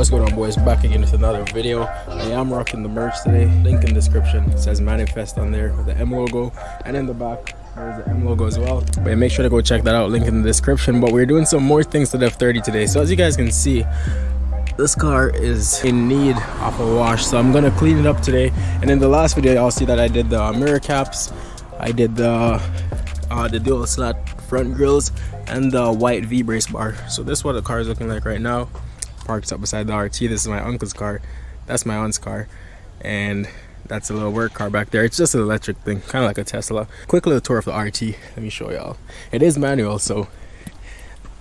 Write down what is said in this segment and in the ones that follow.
What's going on, boys? Back again with another video. I am rocking the merch today. Link in description. It says manifest on there with the M logo, and in the back there's the M logo as well. But yeah, make sure to go check that out, link in the description. But we're doing some more things to the F30 today. So as you guys can see, this car is in need of a wash, so I'm gonna clean it up today. And in the last video y'all see that I did the mirror caps, I did the dual slat front grills, and the white V-brace bar. So this is what the car is looking like right now. Parked up beside the RT. This is my uncle's car, that's my aunt's car, and that's a little work car back there. It's just an electric thing, kind of like a Tesla. Quick little tour of the RT. Let me show y'all. It is manual, so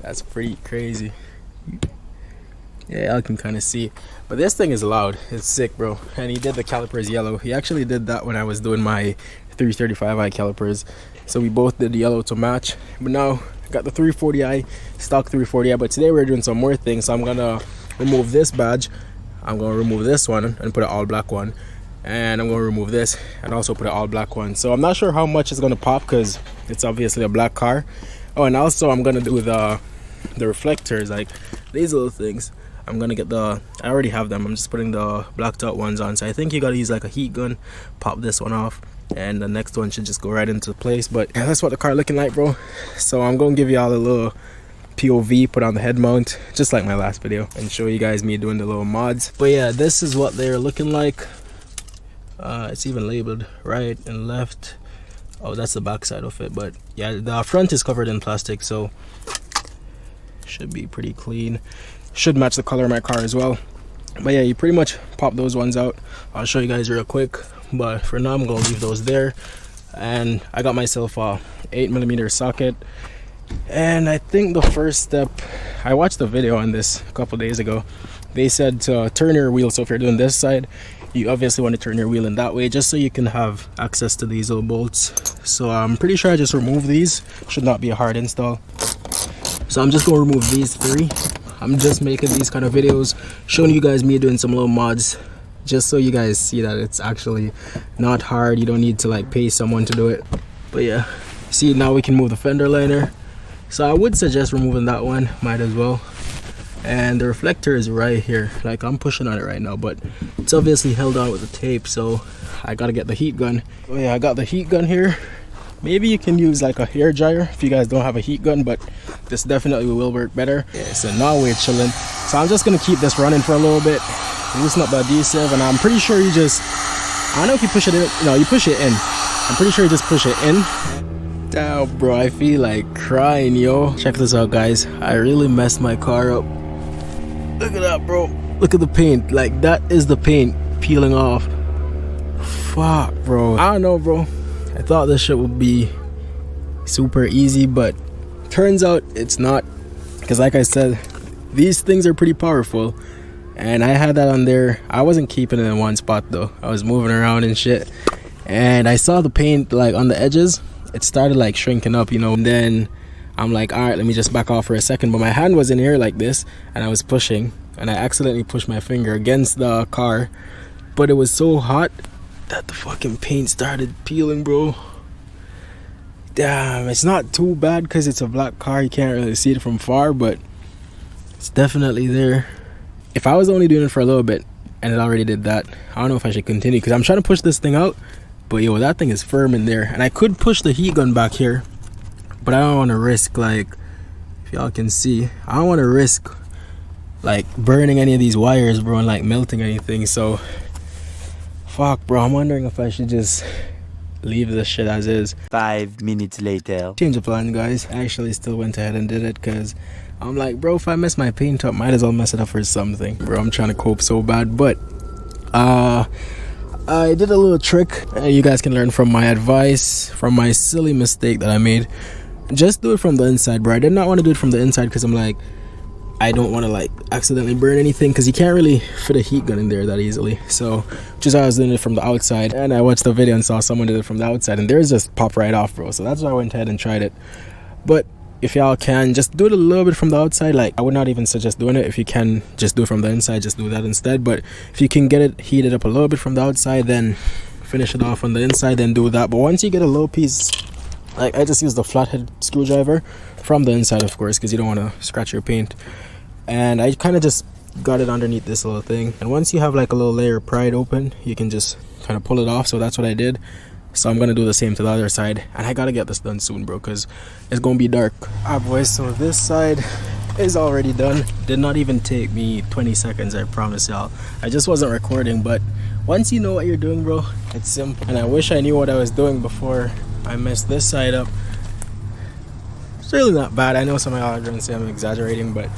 that's pretty crazy. Yeah, I can kind of see, but this thing is loud. It's sick, bro. And he did the calipers yellow. He actually did that when I was doing my 335i calipers, so we both did yellow to match. But now I got the 340i, stock 340i, but today we're doing some more things. So I'm gonna remove this badge, I'm gonna remove this one and put an all black one, and I'm gonna remove this and also put an all black one. So I'm not sure how much it's gonna pop because it's obviously a black car. Oh, and also I'm gonna do the reflectors, like these little things. I'm gonna get I already have them, I'm just putting the blacked out ones on. So I think you gotta use like a heat gun, pop this one off, and the next one should just go right into place. But yeah, that's what the car looking like, bro. So I'm gonna give y'all a little POV, put on the head mount just like my last video, and show you guys me doing the little mods. But yeah, this is what they're looking like. It's even labeled right and left. Oh, that's the back side of it. But yeah, the front is covered in plastic, so should be pretty clean. Should match the color of my car as well. But yeah, you pretty much pop those ones out. I'll show you guys real quick, but for now I'm gonna leave those there. And I got myself a 8mm socket, and I think the first step, I watched a video on this a couple days ago. They said to turn your wheel, so if you're doing this side, you obviously want to turn your wheel in that way, just so you can have access to these little bolts. So I'm pretty sure I just removed these. Should not be a hard install. So I'm just gonna remove these three. I'm just making these kind of videos, showing you guys me doing some little mods, just so you guys see that it's actually not hard. You don't need to like pay someone to do it. But yeah, see, now we can move the fender liner. So I would suggest removing that one, might as well. And the reflector is right here. Like, I'm pushing on it right now, but it's obviously held on with the tape, so I gotta get the heat gun. Oh yeah, I got the heat gun here. Maybe you can use like a hair dryer if you guys don't have a heat gun, but this definitely will work better. Yeah, so now we're chilling. So I'm just gonna keep this running for a little bit, loosen up the adhesive, and I'm pretty sure you just, I don't know if you push it in, no, you push it in. I'm pretty sure you just push it in. Damn, bro, I feel like crying, yo. Check this out, guys. I really messed my car up. Look at that, bro. Look at the paint. Like, that is the paint peeling off. Fuck, bro. I don't know, bro. I thought this shit would be super easy, but turns out it's not. Because like I said, these things are pretty powerful, and I had that on there. I wasn't keeping it in one spot though. I was moving around and shit, and I saw the paint like on the edges. It started like shrinking up, you know, and then I'm like, all right, let me just back off for a second. But my hand was in here like this, and I was pushing, and I accidentally pushed my finger against the car, but it was so hot that the fucking paint started peeling, bro. Damn, it's not too bad because it's a black car. You can't really see it from far, but it's definitely there. If I was only doing it for a little bit and it already did that, I don't know if I should continue, because I'm trying to push this thing out, but yo, that thing is firm in there. And I could push the heat gun back here, but I don't want to risk, like, if y'all can see, I don't want to risk like burning any of these wires, bro, and like melting anything. So fuck, bro, I'm wondering if I should just leave this shit as is. 5 minutes later. Change of plan, guys. I actually still went ahead and did it because I'm like, bro, if I mess my paint up, might as well mess it up for something. Bro, I'm trying to cope so bad. But I did a little trick. You guys can learn from my advice, from my silly mistake that I made. Just do it from the inside, bro. I did not want to do it from the inside because I'm like, I don't want to like accidentally burn anything, because you can't really fit a heat gun in there that easily. So just I was doing it from the outside, and I watched the video and saw someone did it from the outside, and theirs just popped right off, bro. So that's why I went ahead and tried it. But if y'all can, just do it a little bit from the outside. Like, I would not even suggest doing it. If you can just do it from the inside, just do that instead. But if you can get it heated up a little bit from the outside, then finish it off on the inside, then do that. But once you get a little piece, like, I just use the flathead screwdriver from the inside, of course, because you don't want to scratch your paint. And I kind of just got it underneath this little thing, and once you have like a little layer pried open, you can just kind of pull it off. So that's what I did. So I'm gonna do the same to the other side, and I gotta get this done soon, bro, because it's gonna be dark. Alright boys, so this side is already done. Did not even take me 20 seconds, I promise y'all. I just wasn't recording, but once you know what you're doing, bro, it's simple. And I wish I knew what I was doing before I messed this side up. It's really not bad. I know some of y'all are gonna say I'm exaggerating, but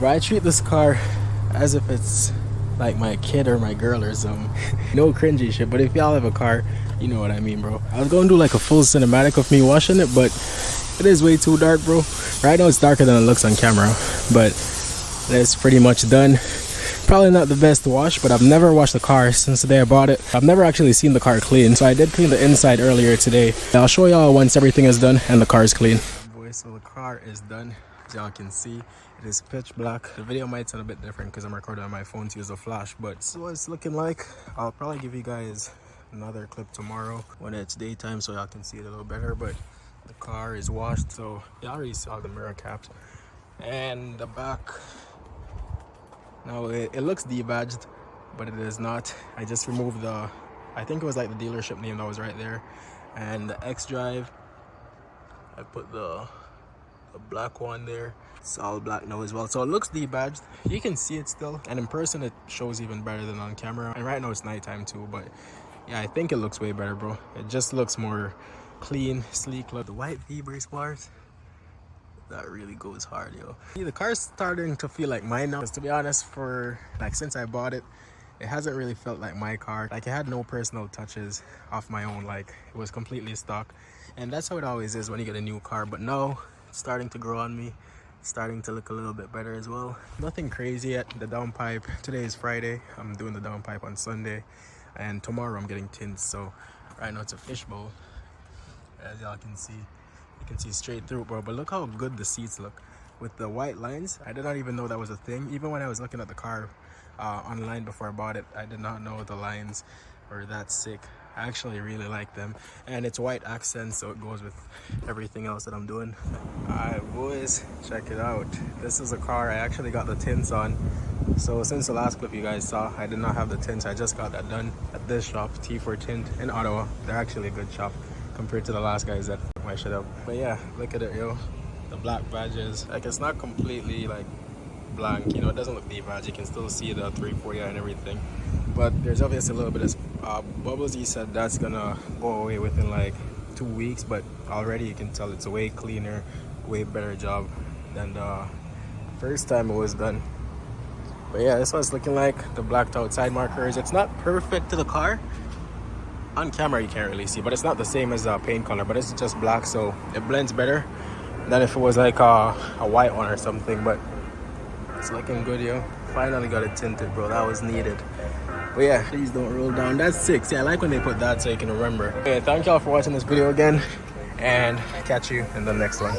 bro, I treat this car as if it's like my kid or my girl or something. No cringy shit, but if y'all have a car, you know what I mean, bro. I was gonna do like a full cinematic of me washing it, but it is way too dark, bro. Right now it's darker than it looks on camera, but it's pretty much done. Probably not the best wash, but I've never washed the car since the day I bought it. I've never actually seen the car clean, so I did clean the inside earlier today. I'll show y'all once everything is done and the car is clean. Boys, so the car is done. As y'all can see, it is pitch black. The video might sound a bit different because I'm recording on my phone to use a flash, but this is what it's looking like. I'll probably give you guys another clip tomorrow when it's daytime so y'all can see it a little better, but the car is washed, so y'all already saw the mirror caps and the back. Now it looks debadged, but it is not. I just removed the, I think it was like the dealership name that was right there, and the X drive. I put the black one there. It's all black now as well, so it looks debadged. You can see it still, and in person it shows even better than on camera. And right now it's nighttime too, but yeah, I think it looks way better, bro. It just looks more clean, sleek. Look, the white V-brace bars, that really goes hard, yo. See, the car's starting to feel like mine now, because to be honest, for like since I bought it, it hasn't really felt like my car. Like, it had no personal touches off my own. Like, it was completely stock, and that's how it always is when you get a new car. But now it's starting to grow on me. It's starting to look a little bit better as well. Nothing crazy yet. The downpipe, today is Friday. I'm doing the downpipe on Sunday, and tomorrow I'm getting tints. So right now it's a fishbowl, as y'all can see. You can see straight through, bro. But look how good the seats look with the white lines. I did not even know that was a thing. Even when I was looking at the car online before I bought it, I did not know the lines were that sick. I actually really like them, and it's white accents, so it goes with everything else that I'm doing. Alright boys, check it out. This is a car I actually got the tints on. So since the last clip you guys saw, I did not have the tints. I just got that done at this shop, T4 Tint in Ottawa. They're actually a good shop compared to the last guys that fucked my shit up. But yeah, look at it, yo. The black badges, like, it's not completely like blank, you know, it doesn't look debadged. You can still see the 340i and everything, but there's obviously a little bit of bubbles. He said that's gonna go away within like 2 weeks, but already you can tell it's a way cleaner, way better job than the first time it was done. But yeah, this one's looking like the blacked out side markers. It's not perfect to the car. On camera you can't really see, but it's not the same as the paint color, but it's just black, so it blends better than if it was like a white one or something. But it's looking good, yo. Finally got it tinted, bro. That was needed. But yeah, please don't roll down. That's 6. Yeah, I like when they put that so you can remember. Okay, thank y'all for watching this video again, and catch you in the next one.